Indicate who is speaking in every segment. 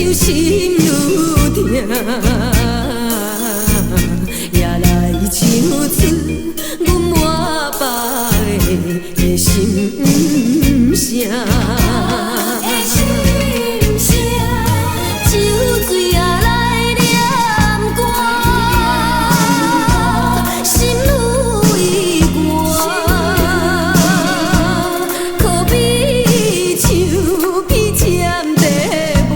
Speaker 1: 手心愈痛，也来唱出阮满腹的心声。酒醉也来念歌，心愈依寒，可比唱比尖地满。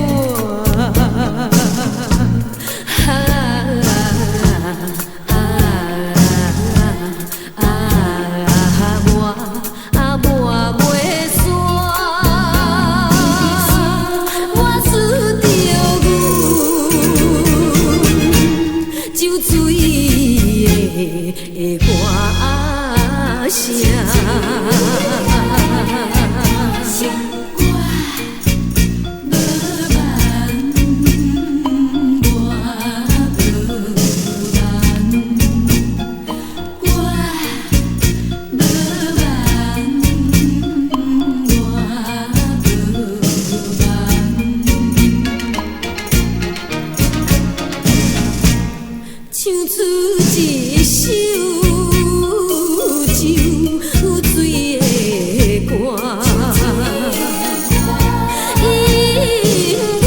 Speaker 1: 的歌声，唱出一首酒醉的歌，因阮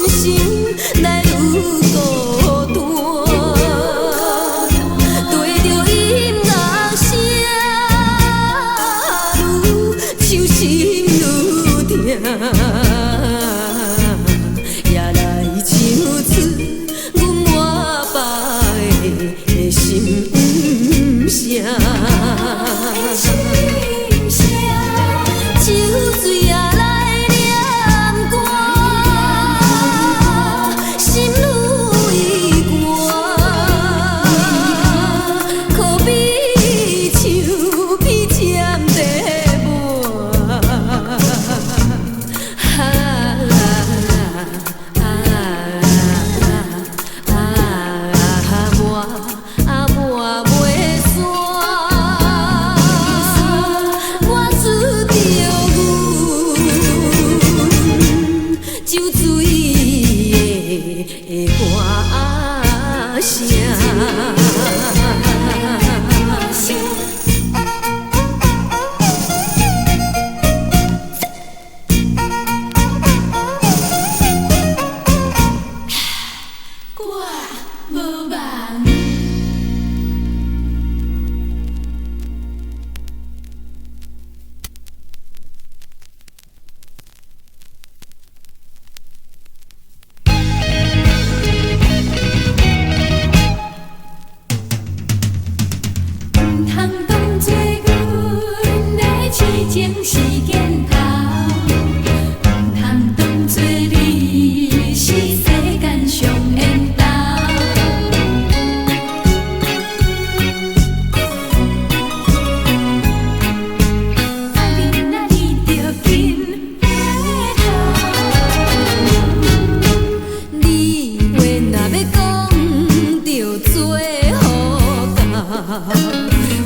Speaker 1: 心内愈孤单，对着音乐声，愈手心愈痛，也来唱出心声，酒醉也来念歌，心愈依寒，可比唱比尖地满。酒醉的歌声。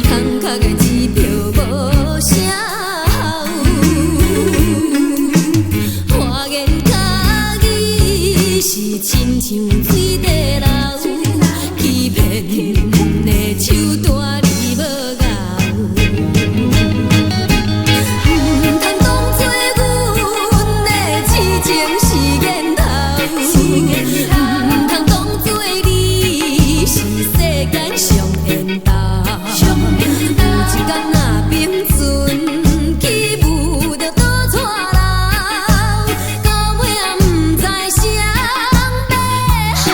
Speaker 1: 空壳的支票无啥好，花言巧语是亲像水地流，欺骗的手段你无咬。唔通讲做阮的痴情是源头，唔通讲做你是世间上缘投。有一天若冰船起舞着倒带流，到尾也唔知谁要好。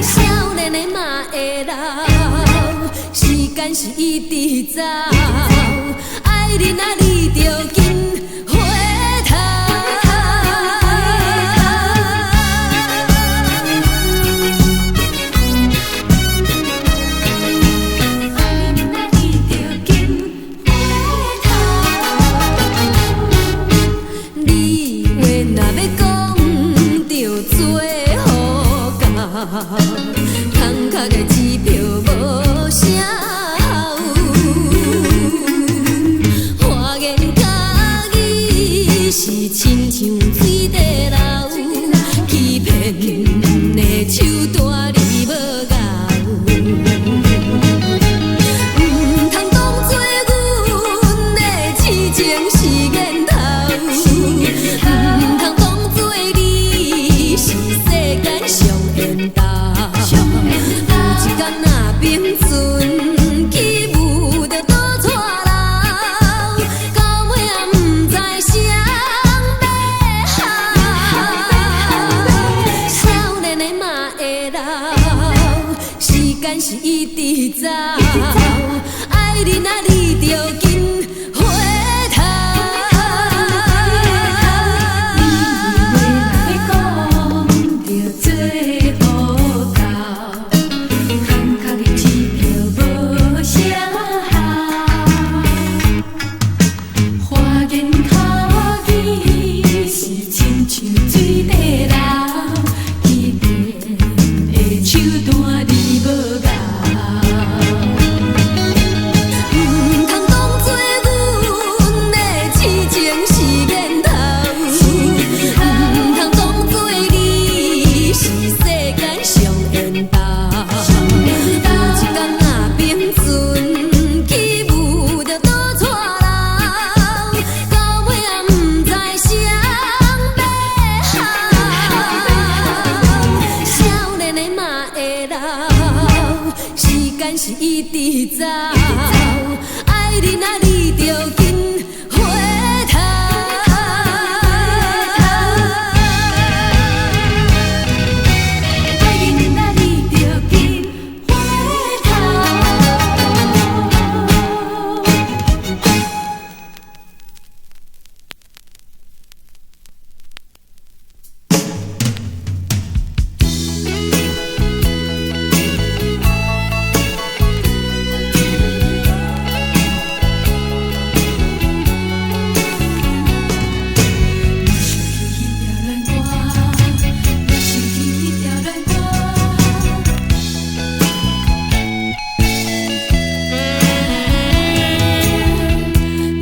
Speaker 1: 少年的嘛会老，时间是一直走，爱人啊你着紧回头。空壳的支票无啥好，花言巧语是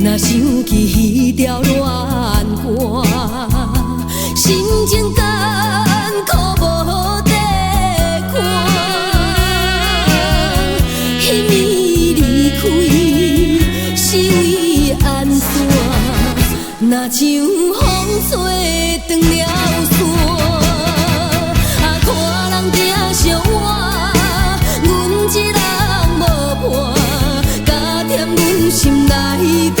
Speaker 1: 若想起彼条恋歌，心情艰苦无地看。彼暝离开是为安怎？若像风吹断了线，看人行相换，阮一人无伴，加添阮心内孤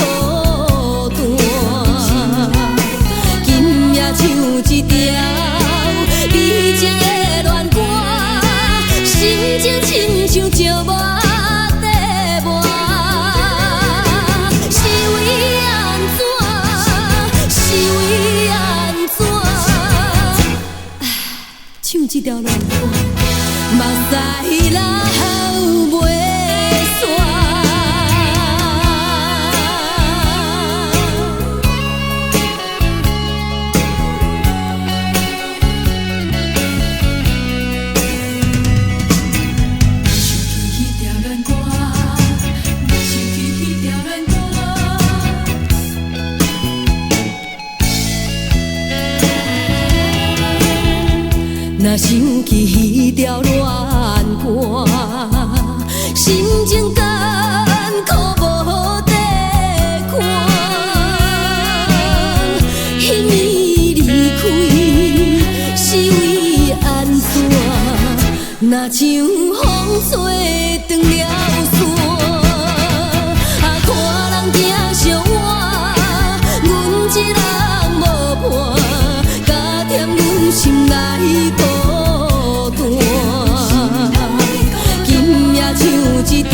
Speaker 1: 今夜唱一条美情的恋歌，心情亲像石磨在磨，是为安怎？是为安怎？唱这条恋歌，目屎流袂煞。若想起彼条恋歌，心情艰苦无地看。彼暝离开是为安怎？若像风吹断了线，看人行相换，阮一人无伴，加添阮心内孤。今夜唱一条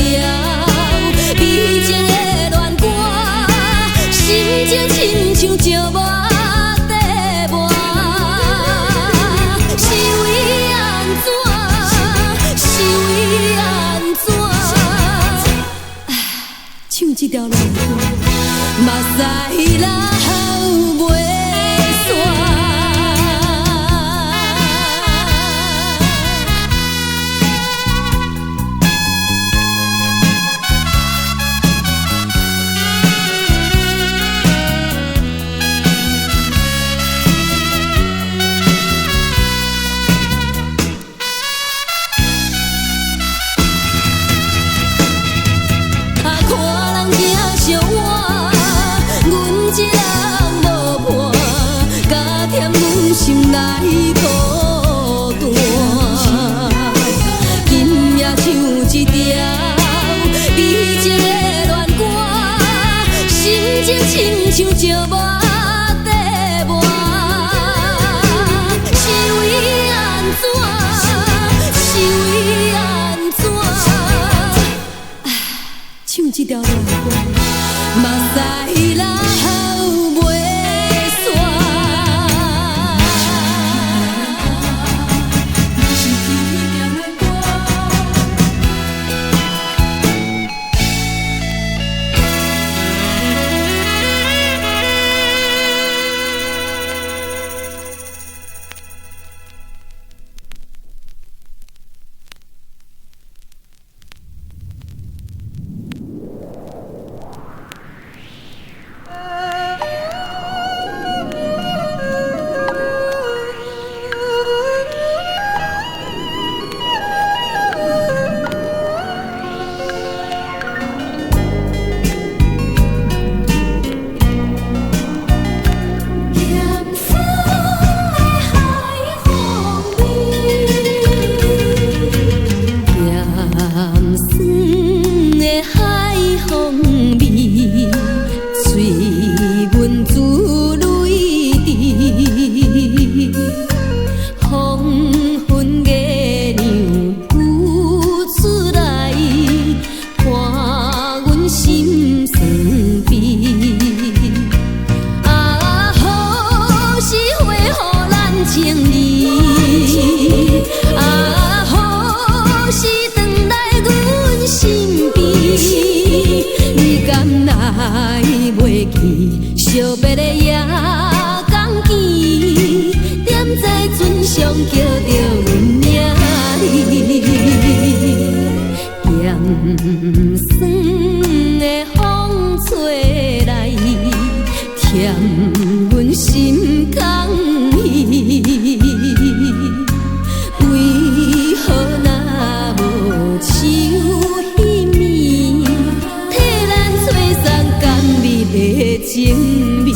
Speaker 1: 美情的恋歌，心情亲像石磨在磨，是为安怎？是为安怎？唱这条恋歌，目屎流袂煞。心内孤单，今夜唱一条美情的恋歌，心情亲像石磨在磨，是为安怎？是为安怎？唱这条恋歌，目屎流袂煞。惜别的夜光见，点在船上叫着阮名盐酸的风吹来。添阮心空虚。为何若无手彼面，替咱吹送甘蜜的情味？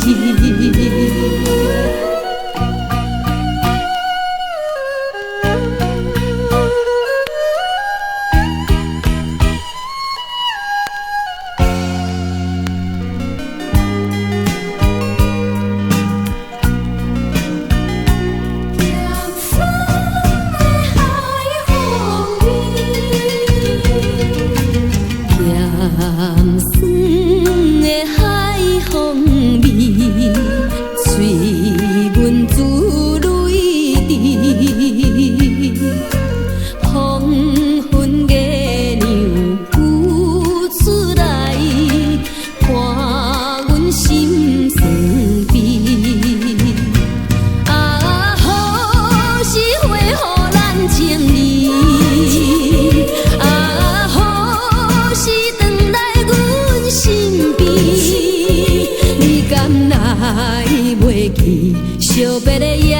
Speaker 1: 惜别的夜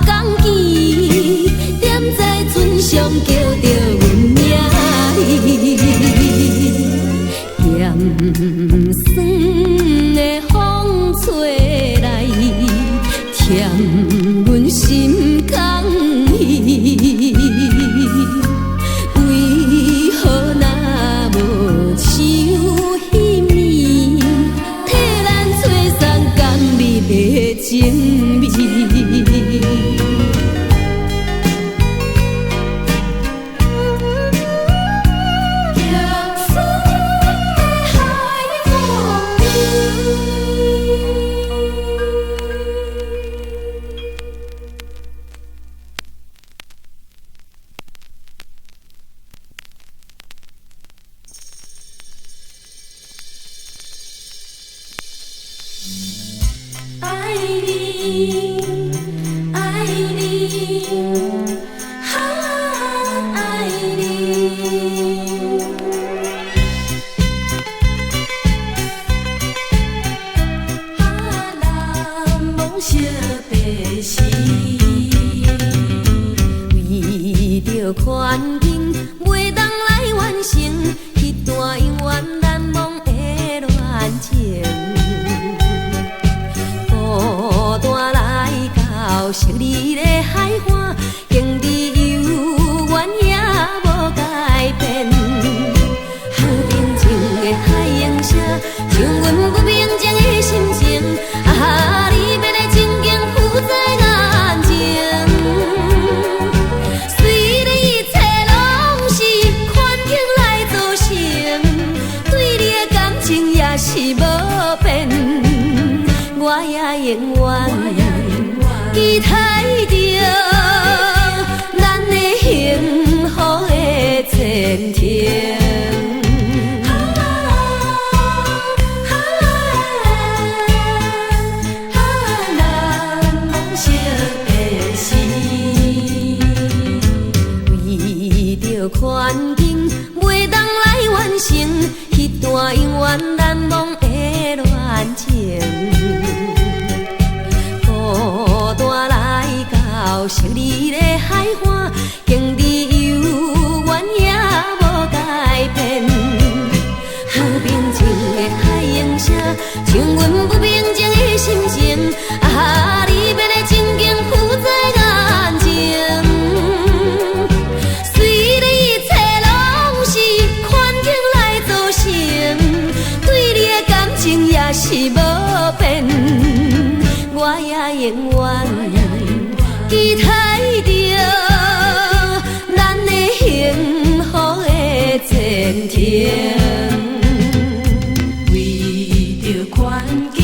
Speaker 1: 光见，点在船上叫着阮名字，咸酸的风吹来，添阮心空虚。为何若无手彼面，替咱吹送甘蜜的情味？爱你，爱你，爱你。人梦惜白时，为着环境，袂当来完成迄段永远难忘的恋情。孤单来到昔日的海岸，经历幽怨也无改变。好平静的海涌声，唱阮不平静的心情。啊，离别的情景浮在眼前。虽然一切拢是环境来造成，对你的感情也是无变。我也永远期待着咱的幸福的前程。咱梦惜白时，为着环境，袂当来完成迄段永远难忘的恋情。孤单来到昔日的海岸，经历幽怨也无改变。好平静的海涌声，唱阮不平静的心情。啊，离别的情景浮在眼前。虽然一切拢是环境来造成，对你的感情也是无变。我也永远期待着咱的幸福的前程。为着环境。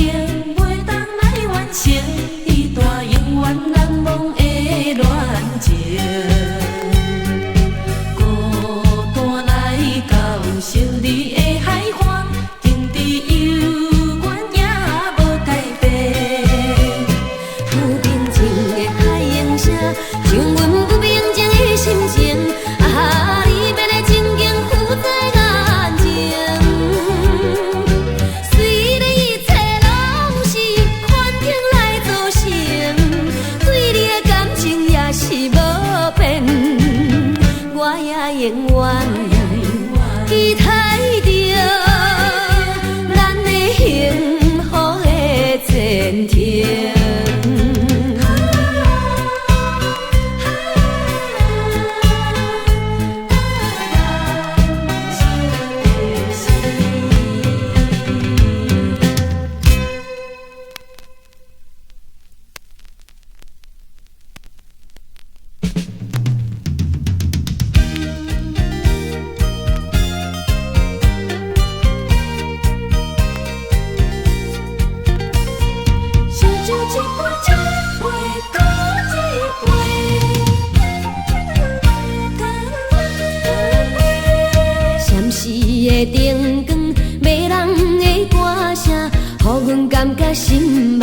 Speaker 1: 分感觉心